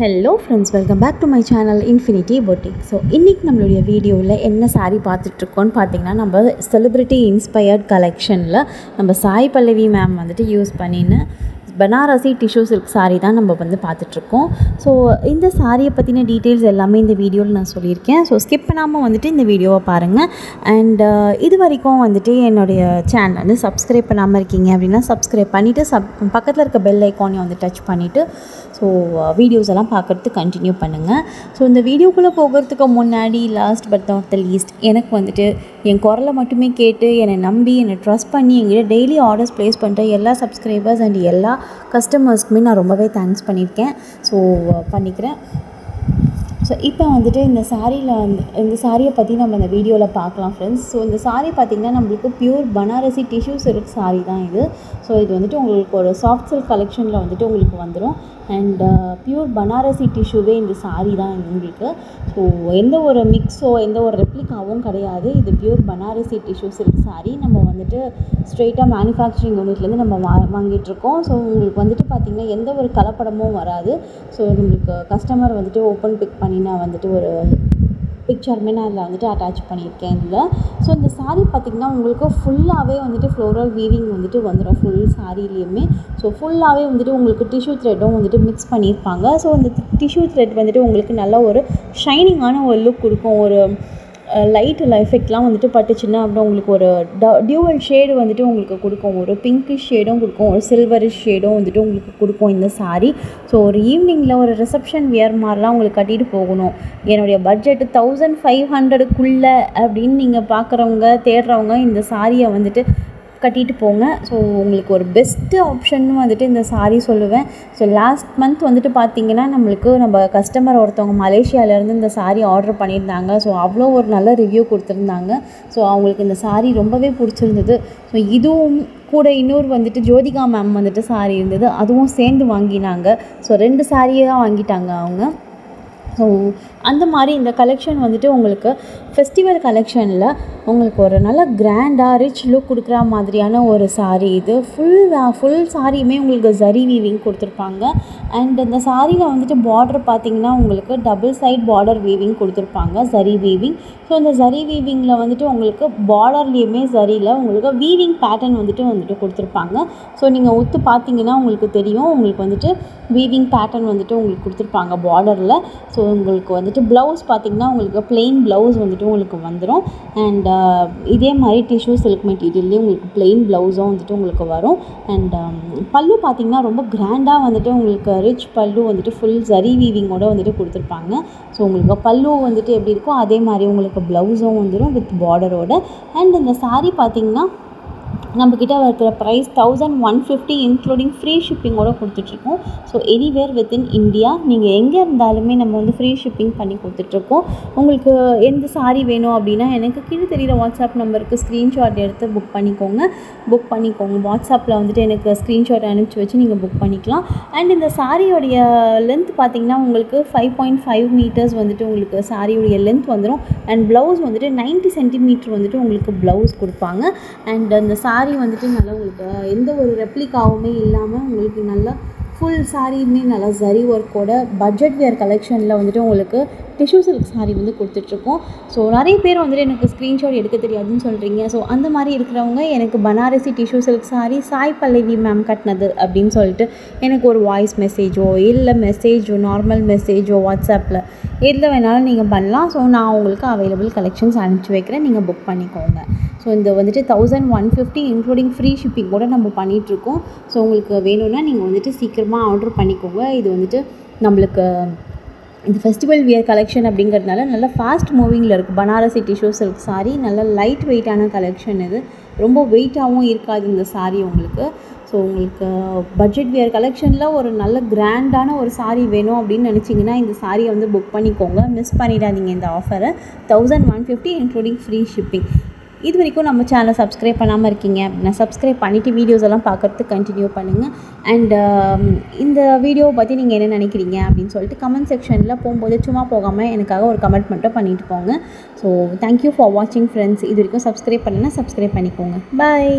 Hello friends, welcome back to my channel Infinity Boutique. So இன்னைக்கு நம்மளுடைய வீடியோவில் என்ன saree பார்த்துட்ருக்கோன்னு பார்த்தீங்கன்னா நம்ம செலிபிரிட்டி இன்ஸ்பயர்ட் கலெக்ஷனில் நம்ம சாய் பல்லவி மேம் வந்துட்டு யூஸ் பண்ணின்னு பனாரசி டிஷ்யூ சில்க் சாரீ தான் நம்ம வந்து பார்த்துட்ருக்கோம். ஸோ இந்த சாரியை பற்றின டீட்டெயில்ஸ் எல்லாமே இந்த வீடியோவில் நான் சொல்லியிருக்கேன். ஸோ ஸ்கிப் பண்ணாமல் வந்துட்டு இந்த வீடியோவை பாருங்கள். அண்ட் இது வரைக்கும் வந்துட்டு என்னுடைய சேனல் வந்து சப்ஸ்கிரைப் பண்ணாமல் இருக்கீங்க அப்படின்னா சப்ஸ்கிரைப் பண்ணிவிட்டு பக்கத்தில் இருக்க பெல் ஐக்கானையும் வந்து டச் பண்ணிவிட்டு ஸோ வீடியோஸ் எல்லாம் பார்க்குறதுக்கு கண்டினியூ பண்ணுங்கள். ஸோ இந்த வீடியோக்குள்ளே போகிறதுக்கு முன்னாடி last but not the least எனக்கு வந்துட்டு என் குரலை மட்டுமே கேட்டு என்னை நம்பி என்னை ட்ரஸ்ட் பண்ணி எங்கிட்ட டெய்லி ஆர்டர்ஸ் ப்ளேஸ் பண்ணுற எல்லா சப்ஸ்கிரைபர்ஸ் அண்ட் எல்லா கஸ்டமர்ஸ்க்குமே நான் ரொம்பவே தேங்க்ஸ் பண்ணியிருக்கேன். ஸோ பண்ணிக்கிறேன். ஸோ இப்போ வந்துட்டு இந்த சாரியை பற்றி நம்ம இந்த வீடியோவில் பார்க்கலாம் ஃப்ரெண்ட்ஸ். ஸோ இந்த சாரீ பார்த்திங்கன்னா நம்மளுக்கு pure Banarasi tissue silk sari தான் இது. ஸோ இது வந்துட்டு உங்களுக்கு ஒரு சாஃப்ட் சில்க் கலெக்ஷனில் வந்துட்டு உங்களுக்கு வந்துடும். அண்ட் பியூர் பனாரசி டிஷ்யூவே இந்த சாரீ தான் உங்களுக்கு. ஸோ எந்த ஒரு மிக்ஸோ எந்த ஒரு ரெப்ளிகாவும் கிடையாது. இது pure Banarasi tissue silk sari. நம்ம வந்துட்டு ஸ்ட்ரெயிட்டாக மேனுஃபேக்சரிங் யூனிட்லேருந்து நம்ம வாங்கிட்டுருக்கோம். ஸோ உங்களுக்கு வந்துட்டு பார்த்திங்கன்னா எந்த ஒரு கலப்படமும் வராது. ஸோ நம்மளுக்கு கஸ்டமர் வந்துட்டு ஓப்பன் பிக் பண்ணி நான் வந்துட்டு ஒரு பிக்சருமே நான் அதில் வந்துட்டு அட்டாச் பண்ணியிருக்கேன் இதில். ஸோ இந்த சாரீ பார்த்திங்கன்னா உங்களுக்கு ஃபுல்லாகவே வந்துட்டு ஃப்ளோரல் வீவிங் வந்துட்டு வந்துடும் ஃபுல் சாரீலேயுமே. ஸோ ஃபுல்லாகவே வந்துட்டு உங்களுக்கு டிஷ்யூ த்ரெட்டும் வந்துட்டு மிக்ஸ் பண்ணியிருப்பாங்க. ஸோ அந்த டிஷ்யூ த்ரெட் வந்துட்டு உங்களுக்கு நல்ல ஒரு ஷைனிங்கான ஒரு லுக் கொடுக்கும். ஒரு லைட் எஃபெக்ட்லாம் வந்துட்டு பட்டுச்சுன்னா அப்புறம் உங்களுக்கு ஒரு டியூவல் ஷேடு வந்துட்டு உங்களுக்கு கொடுக்கும். ஒரு பிங்கிஷ் ஷேடும் கொடுக்கும், ஒரு சில்வரிஷ் ஷேடும் வந்துட்டு உங்களுக்கு கொடுக்கும் இந்த சாரீ. ஸோ ஒரு ஈவினிங்கில் ஒரு ரிசப்ஷன் வியர் மாதிரிலாம் உங்களுக்கு கட்டிட்டு போகணும், என்னுடைய பட்ஜெட்டு 1500க்குள்ளே அப்படின்னு நீங்கள் பார்க்குறவங்க தேடுறவங்க இந்த சாரியை வந்துட்டு கட்டிட்டு போங்க. ஸோ உங்களுக்கு ஒரு பெஸ்ட்டு ஆப்ஷன் வந்துட்டு இந்த சாரீ சொல்லுவேன். ஸோ லாஸ்ட் மந்த் வந்துட்டு பார்த்திங்கன்னா நம்ம கஸ்டமர் ஒருத்தவங்க மலேசியாவிலேருந்து இந்த சாரீ ஆர்டர் பண்ணியிருந்தாங்க. ஸோ அவ்வளோ ஒரு நல்ல ரிவ்யூ கொடுத்துருந்தாங்க. ஸோ அவங்களுக்கு இந்த சாரீ ரொம்பவே பிடிச்சிருந்தது. ஸோ இதுவும் கூட இன்னொரு வந்துட்டு ஜோதிகா மேம் வந்துட்டு சாரீ இருந்தது, அதுவும் சேர்ந்து வாங்கினாங்க. ஸோ 2 சாரியாக வாங்கிட்டாங்க அவங்க. ஸோ அந்த மாதிரி இந்த கலெக்ஷன் வந்துட்டு உங்களுக்கு ஃபெஸ்டிவல் கலெக்ஷனில் உங்களுக்கு ஒரு நல்ல கிராண்டாக ரிச் லுக் கொடுக்குற மாதிரியான ஒரு சாரீ இது. ஃபுல் சாரியுமே உங்களுக்கு ஜரி வீவிங் கொடுத்துருப்பாங்க. அண்ட் இந்த சாரியில் வந்துட்டு பார்டர் பார்த்திங்கன்னா உங்களுக்கு டபுள் சைட் பார்டர் வீவிங் கொடுத்துருப்பாங்க, ஜரி வீவிங். ஸோ இந்த ஜரி வீவிங்கில் வந்துட்டு உங்களுக்கு பார்டர்லேயுமே ஜரியில் உங்களுக்கு வீவிங் பேட்டர்ன் வந்துட்டு கொடுத்துருப்பாங்க. ஸோ நீங்கள் ஒத்து பார்த்திங்கன்னா உங்களுக்கு தெரியும், உங்களுக்கு வந்துட்டு வீவிங் பேட்டர்ன் வந்துட்டு உங்களுக்கு கொடுத்துருப்பாங்க பார்டரில். ஸோ உங்களுக்கு வந்துட்டு ப்ளவுஸ் பார்த்திங்கன்னா உங்களுக்கு பிளெயின் ப்ளவுஸ் வந்துட்டு உங்களுக்கு வந்துடும். அண்ட் இதே மாதிரி டிஷ்யூ சில்க் மெட்டீரியல்லேயே உங்களுக்கு பிளெயின் ப்ளவுஸும் வந்துட்டு உங்களுக்கு வரும். அண்ட் பல்லு பார்த்திங்கன்னா ரொம்ப கிராண்டாக வந்துட்டு உங்களுக்கு ரிச் பல்லு வந்துட்டு ஃபுல் ஜரி வீவிங்கோடு வந்துட்டு கொடுத்துருப்பாங்க. ஸோ உங்களுக்கு பல்லு வந்துட்டு எப்படி இருக்கோ அதே மாதிரி உங்களுக்கு ப்ளவுஸும் வந்துடும் வித் பார்டரோட. அண்ட் இந்த சாரீ பார்த்திங்கன்னா நம்மக்கிட்ட இருக்கிற ப்ரைஸ் 1150 இன்க்ளூடிங் ஃப்ரீ ஷிப்பிங்கோடு கொடுத்துட்ருக்கோம். ஸோ எனிவேர் வித்தின் இந்தியா நீங்கள் எங்கே இருந்தாலுமே நம்ம வந்து ஃப்ரீ ஷிப்பிங் பண்ணி கொடுத்துட்ருக்கோம். உங்களுக்கு எந்த சாரீ வேணும் அப்படின்னா எனக்கு கீழே தெரிகிற வாட்ஸ்அப் நம்பருக்கு ஸ்க்ரீன்ஷாட் எடுத்து புக் பண்ணிக்கோங்க. வாட்ஸ்அப்பில் வந்துட்டு எனக்கு ஸ்க்ரீன்ஷாட் அனுப்பிச்சி வச்சு நீங்கள் புக் பண்ணிக்கலாம். அண்ட் இந்த சாரியோடைய லென்த் பார்த்திங்கன்னா உங்களுக்கு 5.5 மீட்டர்ஸ் வந்துட்டு உங்களுக்கு சாரியோடைய லென்த் வந்துடும். அண்ட் ப்ளவுஸ் வந்துட்டு 90 சென்டிமீட்டர் வந்துட்டு உங்களுக்கு ப்ளவுஸ் கொடுப்பாங்க. அண்ட் அந்த சாரீ வந்துட்டு நல்லா உங்களுக்கு எந்த ஒரு ரெப்ளிகாவுமே இல்லாமல் உங்களுக்கு நல்லா ஃபுல் சாரியுமே நல்லா ஜரி ஒர்க்கோட பட்ஜெட் வியர் கலெக்ஷனில் வந்துட்டு உங்களுக்கு டிஷ்யூ சில்க் சாரீ வந்து கொடுத்துட்ருக்கோம். ஸோ நிறைய பேர் வந்துட்டு எனக்கு ஸ்க்ரீன்ஷாட் எடுக்க தெரியாதுன்னு சொல்கிறீங்க. ஸோ அந்த மாதிரி இருக்கிறவங்க எனக்கு Banarasi tissue silk sari Sai Pallavi ma'am கட்டினது அப்படின்னு சொல்லிட்டு எனக்கு ஒரு வாய்ஸ் மெசேஜோ இல்லை நார்மல் மெசேஜோ வாட்ஸ்அப்பில் எதில் வேணாலும் நீங்கள் பண்ணலாம். ஸோ நான் உங்களுக்கு அவைலபிள் கலெக்ஷன்ஸ் அனுப்பிச்சி வைக்கிறேன், நீங்கள் புக் பண்ணிக்கோங்க. ஸோ இந்த வந்துட்டு 1150 இன்க்ளூடிங் ஃப்ரீ ஷிப்பிங் கூட நம்ம பண்ணிகிட்ருக்கோம். ஸோ உங்களுக்கு வேணும்னா நீங்கள் வந்துட்டு சீக்கிரமாக ஆர்டர் பண்ணிக்கோங்க. இது வந்துட்டு நம்மளுக்கு இந்த ஃபெஸ்டிவல் வியர் கலெக்ஷன் அப்படிங்கிறதுனால நல்லா ஃபாஸ்ட் மூவிங்கில் இருக்குது. பனாரசி டிஷ்யூ சில்க் சாரீ நல்ல லைட் வெயிட்டான கலெக்ஷன் இது, ரொம்ப வெயிட்டாகவும் இருக்காது இந்த சாரீ உங்களுக்கு. ஸோ உங்களுக்கு பட்ஜெட் வியர் கலெக்ஷனில் ஒரு நல்ல கிராண்டான ஒரு சாரீ வேணும் அப்படின்னு நினச்சிங்கன்னா இந்த சாரியை வந்து புக் பண்ணிக்கோங்க, மிஸ் பண்ணிடாதீங்க இந்த ஆஃபரை. 1150 இன்க்ளூடிங் ஃப்ரீ ஷிப்பிங். இது வரைக்கும் நம்ம சேனலை சப்ஸ்கிரைப் பண்ணாமல் இருக்கீங்க அப்படின்னா சப்ஸ்கிரைப் பண்ணிவிட்டு வீடியோஸ் எல்லாம் பார்க்குறதுக்கு கண்டினியூ பண்ணுங்கள். அண்ட் இந்த வீடியோவை பற்றி நீங்கள் என்ன நினைக்கிறீங்க அப்படின்னு சொல்லிட்டு கமெண்ட் செக்ஷனில் போகும்போது சும்மா போகாமல் எனக்காக ஒரு கமெண்ட் மட்டும் பண்ணிட்டு போங்க. ஸோ தேங்க்யூ ஃபார் வாட்சிங் ஃப்ரெண்ட்ஸ். இது வரைக்கும் சப்ஸ்கிரைப் பண்ணலைன்னா சப்ஸ்கிரைப் பண்ணிக்கோங்க. பாய்.